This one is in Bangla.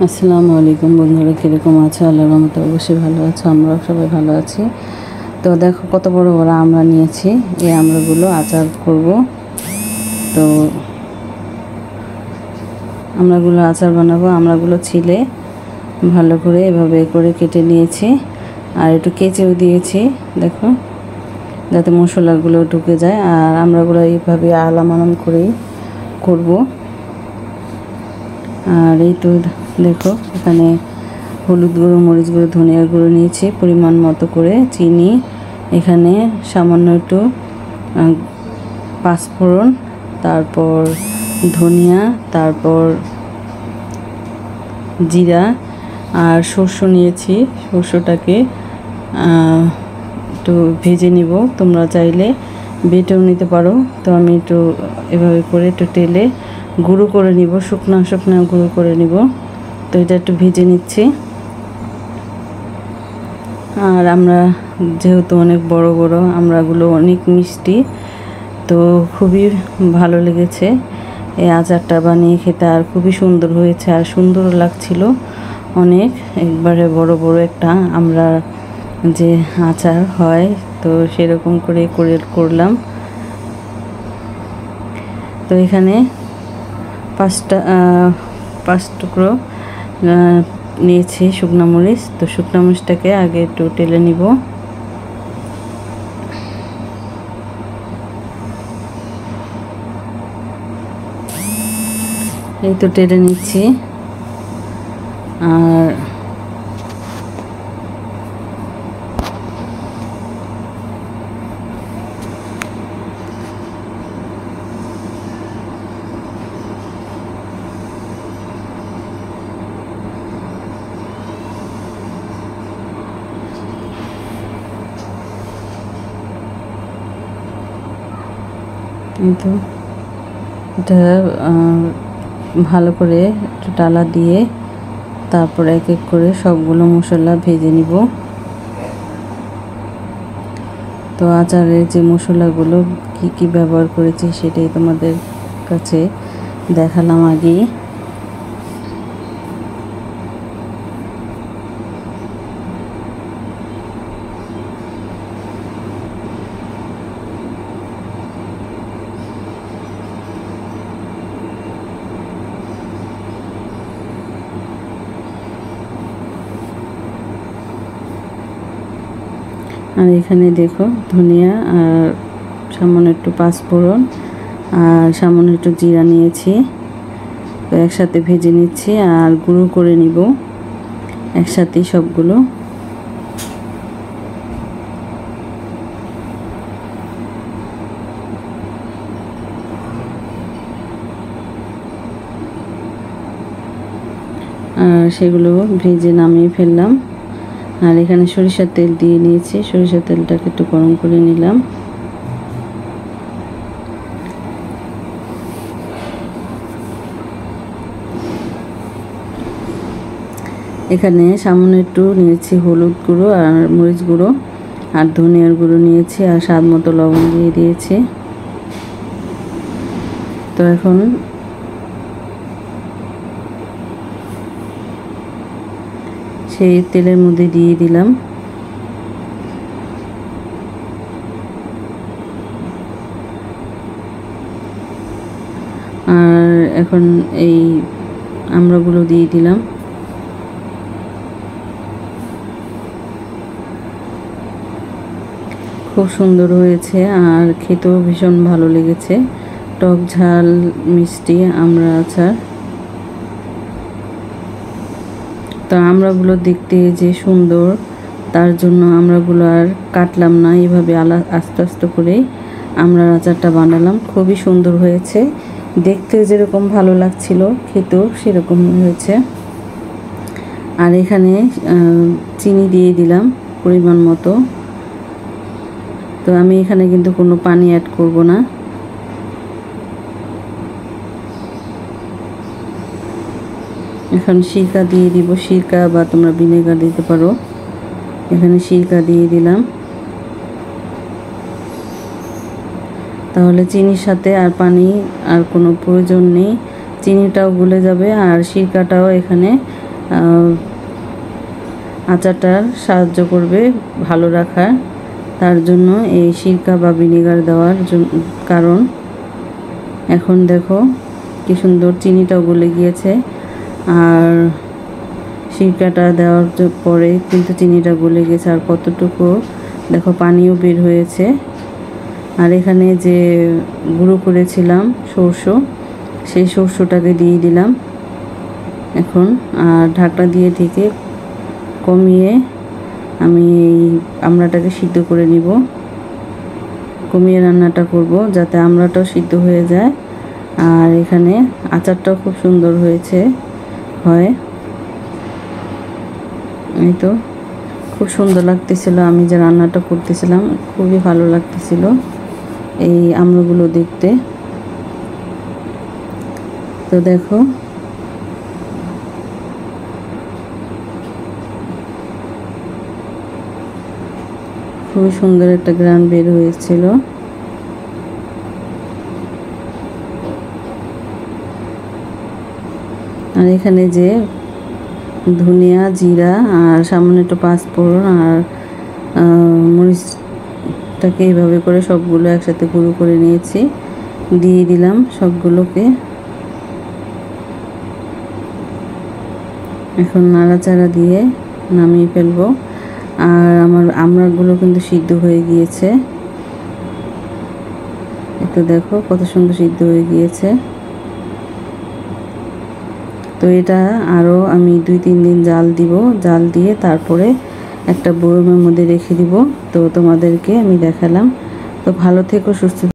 আসসালামু আলাইকুম বন্ধুরা, কীরকম আছো? আল্লাহর রহমতে অবশ্যই ভালো আছো, আমরাও সবাই ভালো আছি। তো দেখো কত বড় বড় আমরা নিয়েছি, এই আমরাগুলো আচার করব। তো আমরাগুলো আচার বানাবো। আমরাগুলো ছিলে ভালো করে এভাবে করে কেটে নিয়েছি, আর একটু কেচেও দিয়েছি দেখো, যাতে মশলাগুলো ঢুকে যায়। আর আমরাগুলো এইভাবে আলাম আলাম করেই করব। আর এই তো দেখো, এখানে হলুদ গুঁড়ো, মরিচ গুঁড়ো, ধনিয়ার গুঁড়ো নিয়েছি পরিমাণ মতো করে, চিনি, এখানে সামান্য একটু পাঁচফোড়ন, তারপর ধনিয়া, তারপর জিরা আর সর্ষ নিয়েছি। সর্ষটাকে একটু ভেজে নিব, তোমরা চাইলে বেটেও নিতে পারো। তো আমি একটু এভাবে করে একটু তেলে গুঁড়ো করে নিব, শুকনো শুকনো গুঁড়ো করে নিব। তো এটা একটু ভেজে নিচ্ছি। আর আমরা যেহেতু অনেক বড় বড় আমরাগুলো, অনেক মিষ্টি, তো খুবই ভালো লেগেছে এই আচারটা বানিয়ে খেতে। আর খুবই সুন্দর হয়েছে, আর সুন্দরও লাগছিল অনেক। একবারে বড় বড় একটা আমরা যে আচার হয়, তো সেরকম করে করলাম। তো এখানে পাঁচ টুকরো নিয়েছি শুকনো মরিচ। তো শুকনো মরিচটাকে আগে একটু টেলে নিব। এই তো টেলে নিচ্ছি। আর কিন্তু এটা ভালো করে একটু ডালা দিয়ে তারপর এক এক করে সবগুলো মশলা ভেজে নিব। তো আচারের যে মশলাগুলো কি কি ব্যবহার করেছি সেটাই তোমাদের কাছে দেখালাম আগেই। আর এখানে দেখো ধনিয়া আর সামান্য একটু পাঁচফোড়ন আর সামান্য একটু জিরা নিয়েছি। তো একসাথে ভেজে নিচ্ছি আর গুঁড়ো করে নিব একসাথেই সবগুলো। আর সেগুলো ভেজে নামিয়ে ফেললাম। আর এখানে সরিষার তেল দিয়ে নিয়েছি, সরিষার তেলটাকে একটু গরম করে নিলাম। এখানে সামান্য একটু নিয়েছি হলুদ গুঁড়ো আর মরিচ গুঁড়ো আর ধনিয়ার গুঁড়ো নিয়েছি, আর স্বাদ মতো লবণ দিয়ে দিয়েছি। তো এখন সেই তেলের মধ্যে দিয়ে দিলাম আর এখন এই আমড়াগুলো দিয়ে দিলাম। খুব সুন্দর হয়েছে আর খেতেও ভীষণ ভালো লেগেছে, টক ঝাল মিষ্টি আমড়া আচার। তো আমড়াগুলো দেখতে যে সুন্দর, তার জন্য আমড়াগুলো আর কাটলাম না, এইভাবে আস্তে আস্তে করেই আমড়ার আচারটা বানালাম। খুবই সুন্দর হয়েছে, দেখতে যেরকম ভালো লাগছিল খেতেও সেরকম হয়েছে। আর এখানে চিনি দিয়ে দিলাম পরিমাণ মতো। তো আমি এখানে কিন্তু কোনো পানি অ্যাড করব না। এখন সিরকা দিয়ে দিব, সিরকা বা তোমরা ভিনেগার দিতে পারো। এখানে সিরকা দিয়ে দিলাম, তাহলে চিনির সাথে আর পানি আর কোনো প্রয়োজন নেই, চিনিটাও গলে যাবে আর সিরকাটাও এখানে আচারটার সাহায্য করবে ভালো রাখার। তার জন্য এই সিরকা বা ভিনেগার দেওয়ার কারণ। এখন দেখো কি সুন্দর চিনিটাও গলে গিয়েছে, আর সিরকাটা দেওয়ার পরে কিন্তু চিনিটা গলে গেছে, আর কতটুকু দেখো পানিও বের হয়েছে। আর এখানে যে গুঁড়ো করেছিলাম সরষে, সেই সরষেটাকে দিয়ে দিলাম এখন। আর ঢাকনা দিয়ে ঢেকে কমিয়ে আমি এই আমড়াটাকে সিদ্ধ করে নিব। কমিয়ে রান্নাটা করব যাতে আমড়াটাও সিদ্ধ হয়ে যায়। আর এখানে আচারটাও খুব সুন্দর হয়েছে হয়। এই তো খুব সুন্দর লাগতেছিল, আমি যে রান্নাটা করতেছিলাম খুবই ভালো লাগতেছিল এই আমড়াগুলো দেখতে। তো দেখো খুবই সুন্দর একটা গ্রান বের হয়েছিল। আর এখানে যে ধনিয়া, জিরা আর সামান্য একটু পাঁচফোড়ন আর মরিচটাকে এইভাবে করে সবগুলো একসাথে গুঁড়ো করে নিয়েছি, দিয়ে দিলাম সবগুলোকে। এখন নাড়াচাড়া দিয়ে নামিয়ে ফেলবো। আর আমার আমড়াগুলো কিন্তু সিদ্ধ হয়ে গিয়েছে, একটু দেখো কত সুন্দর সিদ্ধ হয়ে গিয়েছে। তো এটা আরও আমি 2-3 দিন জাল দিব, জাল দিয়ে তারপরে একটা বয়মের মধ্যে রেখে দিব। তো তোমাদেরকে আমি দেখালাম। তো ভালো থেকো, সুস্থ